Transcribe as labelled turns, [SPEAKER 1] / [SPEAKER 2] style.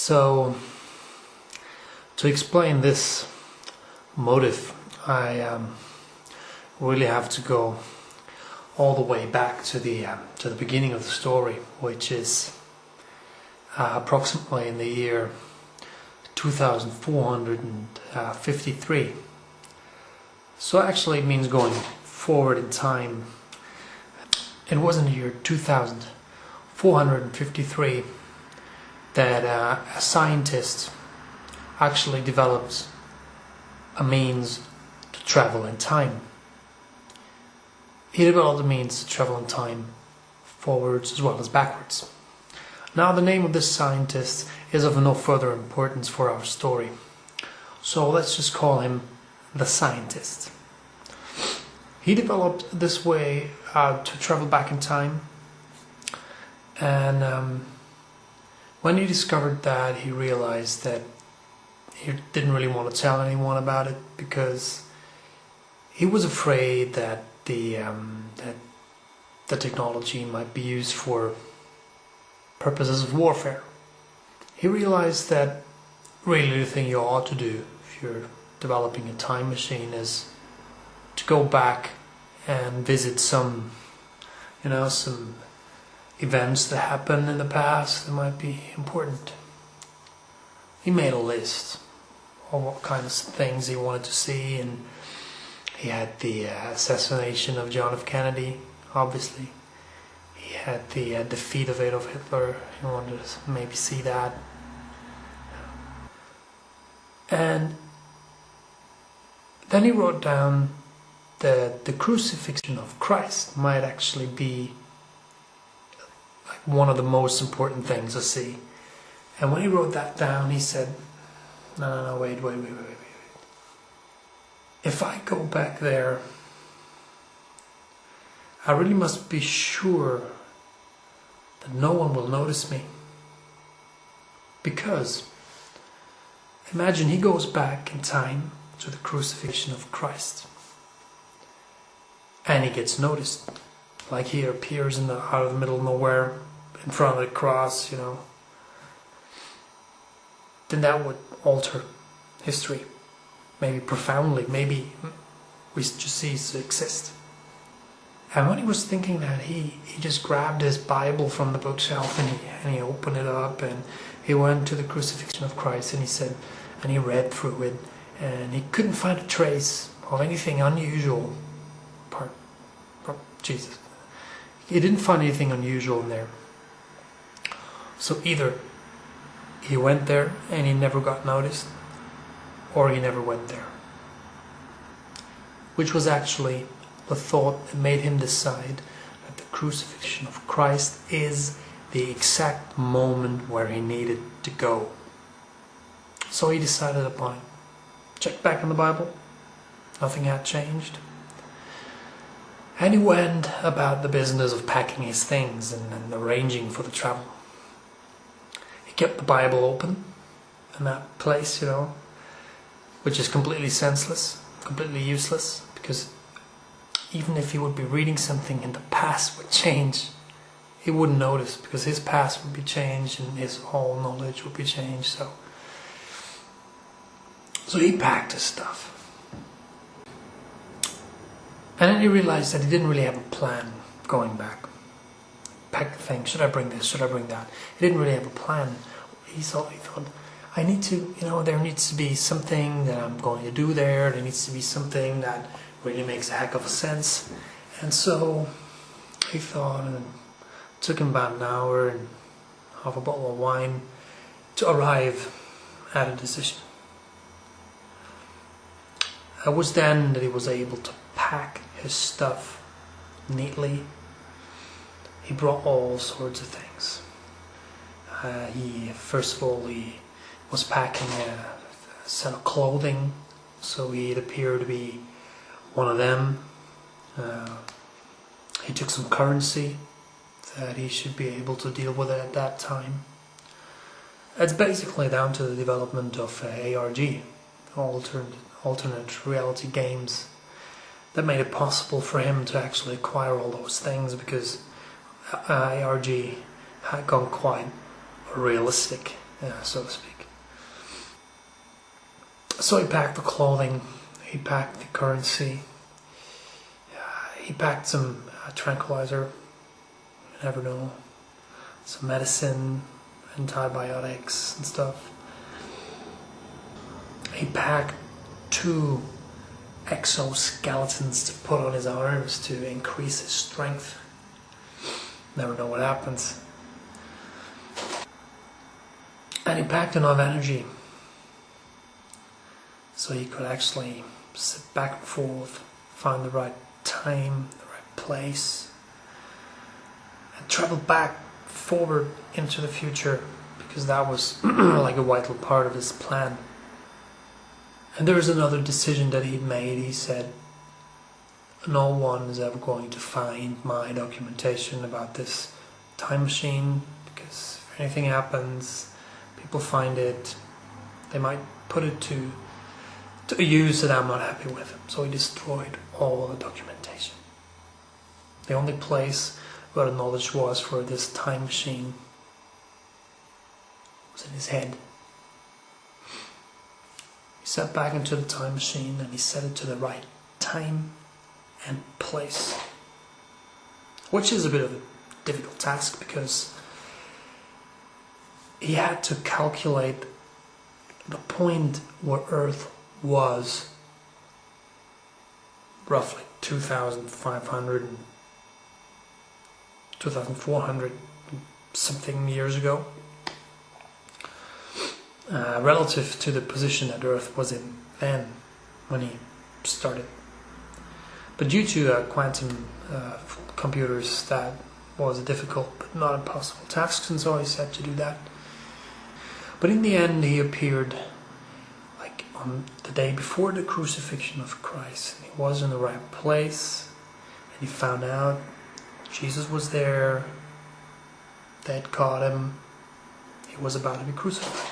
[SPEAKER 1] So, to explain this motive, I really have to go all the way back to the beginning of the story, which is approximately in the year 2453. So actually it means going forward in time. It was in the year 2453 that a scientist actually developed a means to travel in time. He developed a means to travel in time forwards as well as backwards. Now the name of this scientist is of no further importance for our story, so let's just call him the scientist. He developed this way to travel back in time, and when he discovered that, he realized that he didn't really want to tell anyone about it because he was afraid that the technology might be used for purposes of warfare. He realized that really the thing you ought to do if you're developing a time machine is to go back and visit some events that happened in the past that might be important. He made a list of what kind of things he wanted to see, and he had the assassination of John F. Kennedy, obviously. He had the defeat of Adolf Hitler. He wanted to maybe see that. And then he wrote down that the crucifixion of Christ might actually be like one of the most important things to see. And when he wrote that down, he said, no, wait. If I go back there, I really must be sure that no one will notice me. Because imagine he goes back in time to the crucifixion of Christ, and he gets noticed. Like he appears out of the middle of nowhere, in front of the cross, Then that would alter history. Maybe profoundly. Maybe we just cease to exist. And when he was thinking that, he just grabbed his Bible from the bookshelf and he opened it up and he went to the crucifixion of Christ and he read through it, and he couldn't find a trace of anything unusual apart from Jesus. He didn't find anything unusual in there. So either he went there and he never got noticed, or he never went there. Which was actually the thought that made him decide that the crucifixion of Christ is the exact moment where he needed to go. So he decided upon it. Checked back in the Bible. Nothing had changed. And he went about the business of packing his things and arranging for the travel. He kept the Bible open in that place, which is completely senseless, completely useless, because even if he would be reading something and the past would change, he wouldn't notice, because his past would be changed and his whole knowledge would be changed. So he packed his stuff. And then he realized that he didn't really have a plan going back. Pack the thing, should I bring this, should I bring that? He didn't really have a plan. He thought, I need to, there needs to be something that I'm going to do there. There needs to be something that really makes a heck of a sense. And so he thought, and it took him about an hour and half a bottle of wine to arrive at a decision. It was then that he was able to pack his stuff neatly. He brought all sorts of things. First of all, he was packing a set of clothing, so he'd appear to be one of them. He took some currency that he should be able to deal with it at that time. It's basically down to the development of ARG, alternate reality games, that made it possible for him to actually acquire all those things, because ARG had gone quite realistic so to speak. So he packed the clothing, he packed the currency, he packed some tranquilizer, you never know, some medicine, antibiotics and stuff. He packed 2 exoskeletons to put on his arms to increase his strength. Never know what happens. And he packed enough energy so he could actually sit back and forth, find the right time, the right place, and travel back forward into the future, because that was like a vital part of his plan. And there was another decision that he made. He said, no one is ever going to find my documentation about this time machine, because if anything happens, people find it, they might put it to a use that I'm not happy with. So he destroyed all the documentation. The only place where the knowledge was for this time machine was in his head. He sat back into the time machine and he set it to the right time and place, which is a bit of a difficult task, because he had to calculate the point where Earth was roughly 2,400 something years ago, relative to the position that Earth was in then when he started. But due to quantum computers, that was a difficult but not impossible task, and so he set to do that. But in the end, he appeared like on the day before the crucifixion of Christ. And he was in the right place, and he found out Jesus was there. They had caught him. He was about to be crucified.